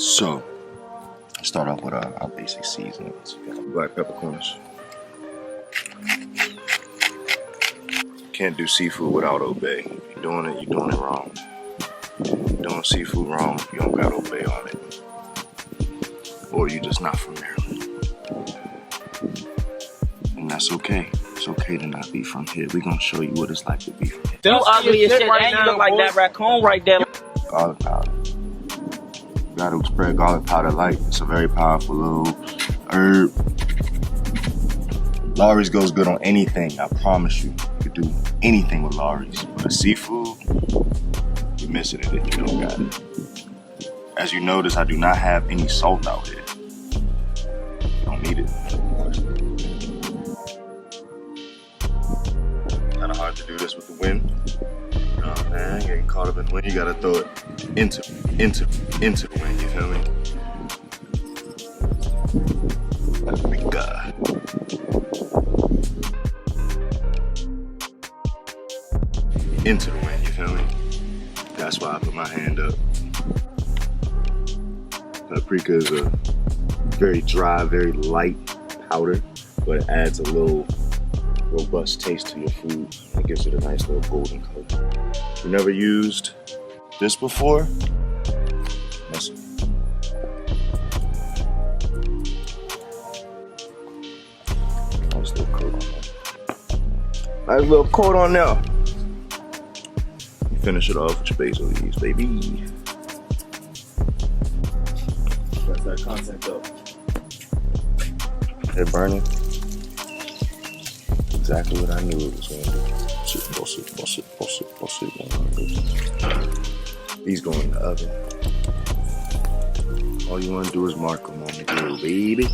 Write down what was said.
So, start off with our basic seasonings. Black peppercorns. Can't do seafood without obey. If you're doing it, you're doing it wrong. If you're doing seafood wrong, you don't got obey on it. Or you're just not from Maryland. And that's okay. It's okay to not be from here. We're gonna show you what it's like to be from here. You ugly as shit, right and you look like that raccoon right there. Garlic powder. You gotta spread garlic powder light. It's a very powerful little herb. Lawry's goes good on anything, I promise you. You could do anything with Lawry's. But a seafood, you're missing it if you don't got it. As you notice, I do not have any salt out here. You don't need it. Kinda hard to do this with the wind. You know what I'm saying? Getting caught up in the wind, you gotta throw it into the wind, you feel me? Oh my God. Into the wind, you feel me? That's why I put my hand up. Paprika is a very dry, very light powder, but it adds a little robust taste to your food. It gives it a nice little golden color. If you never used this before, listen. Nice little coat on there. Nice little coat on there. Finish it off with your basil leaves, baby. That's that content up. They're burning. Exactly what I knew it was going to do. Bust it. These go in the oven. All you want to do is mark them on the grill, baby.